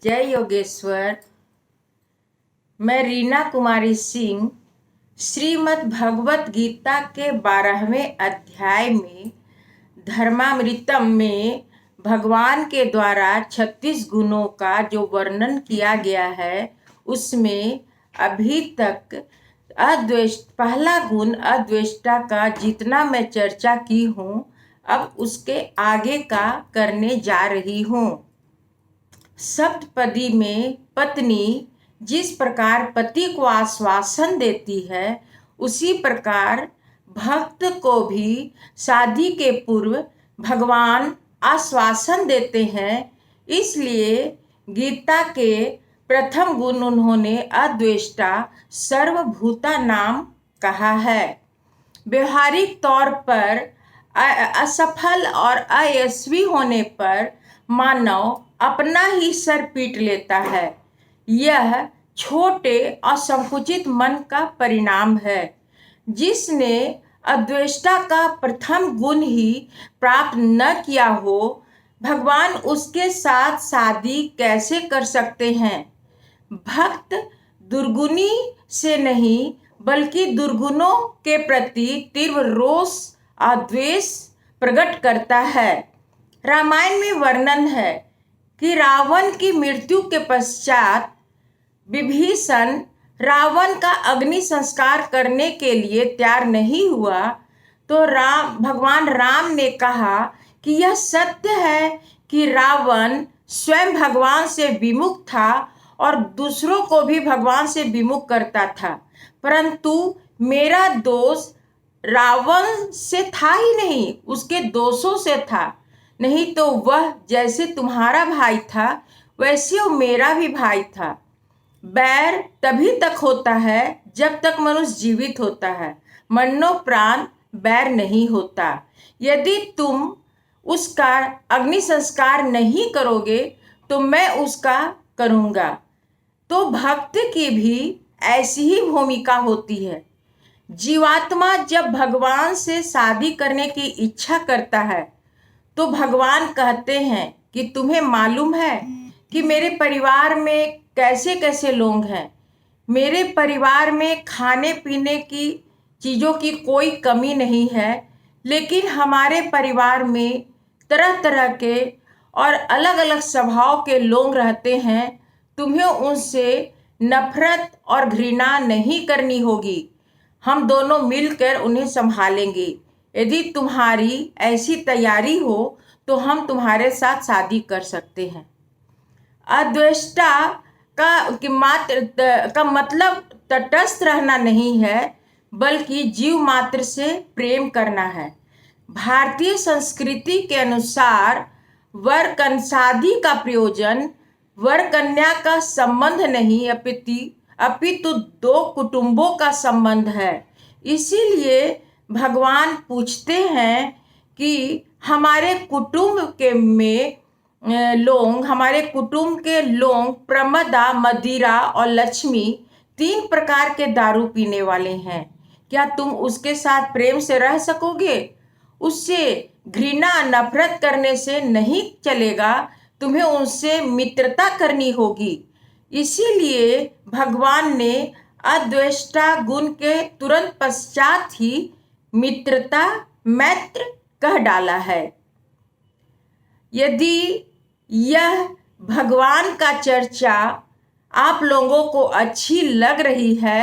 जय योगेश्वर। मैं रीना कुमारी सिंह श्रीमद् भगवत गीता के 12वें अध्याय में धर्मामृतम में भगवान के द्वारा 36 गुणों का जो वर्णन किया गया है उसमें अभी तक पहला गुण अद्वेष्टा का जितना मैं चर्चा की हूँ अब उसके आगे का करने जा रही हूँ। सप्तपदी में पत्नी जिस प्रकार पति को आश्वासन देती है उसी प्रकार भक्त को भी शादी के पूर्व भगवान आश्वासन देते हैं। इसलिए गीता के प्रथम गुण उन्होंने अद्वेष्टा सर्वभूता नाम कहा है। व्यवहारिक तौर पर असफल और अयशस्वी होने पर मानव अपना ही सर पीट लेता है। यह छोटे और संकुचित मन का परिणाम है। जिसने अद्वेष्टा का प्रथम गुण ही प्राप्त न किया हो भगवान उसके साथ शादी कैसे कर सकते हैं। भक्त दुर्गुणी से नहीं बल्कि दुर्गुणों के प्रति तीव्र रोष और द्वेष प्रकट करता है। रामायण में वर्णन है कि रावण की मृत्यु के पश्चात विभीषण रावण का अग्नि संस्कार करने के लिए तैयार नहीं हुआ तो भगवान राम ने कहा कि यह सत्य है कि रावण स्वयं भगवान से विमुख था और दूसरों को भी भगवान से विमुख करता था, परंतु मेरा दोष रावण से था ही नहीं, उसके दोषों से था। नहीं तो वह जैसे तुम्हारा भाई था वैसे वो मेरा भी भाई था। बैर तभी तक होता है जब तक मनुष्य जीवित होता है, मरनो प्राण बैर नहीं होता। यदि तुम उसका अग्नि संस्कार नहीं करोगे तो मैं उसका करूँगा। तो भक्त की भी ऐसी ही भूमिका होती है। जीवात्मा जब भगवान से शादी करने की इच्छा करता है तो भगवान कहते हैं कि तुम्हें मालूम है कि मेरे परिवार में कैसे कैसे लोग हैं। मेरे परिवार में खाने पीने की चीज़ों की कोई कमी नहीं है, लेकिन हमारे परिवार में तरह तरह के और अलग अलग स्वभाव के लोग रहते हैं। तुम्हें उनसे नफरत और घृणा नहीं करनी होगी। हम दोनों मिलकर उन्हें संभालेंगे। यदि तुम्हारी ऐसी तैयारी हो तो हम तुम्हारे साथ शादी कर सकते हैं। अद्वेष्टा का मतलब तटस्थ रहना नहीं है बल्कि जीव मात्र से प्रेम करना है। भारतीय संस्कृति के अनुसार वर शादी का प्रयोजन वर कन्या का संबंध नहीं अपितु दो कुटुंबों का संबंध है। इसीलिए भगवान पूछते हैं कि हमारे कुटुंब के लोग प्रमदा, मदिरा और लक्ष्मी 3 प्रकार के दारू पीने वाले हैं। क्या तुम उसके साथ प्रेम से रह सकोगे? उससे घृणा नफरत करने से नहीं चलेगा, तुम्हें उनसे मित्रता करनी होगी। इसीलिए भगवान ने अद्वेष्टा गुण के तुरंत पश्चात ही मित्रता मैत्र कह डाला है। यदि यह भगवान का चर्चा आप लोगों को अच्छी लग रही है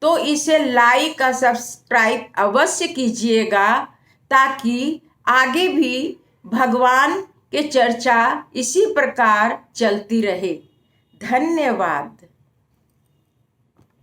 तो इसे लाइक और सब्सक्राइब अवश्य कीजिएगा ताकि आगे भी भगवान के चर्चा इसी प्रकार चलती रहे। धन्यवाद।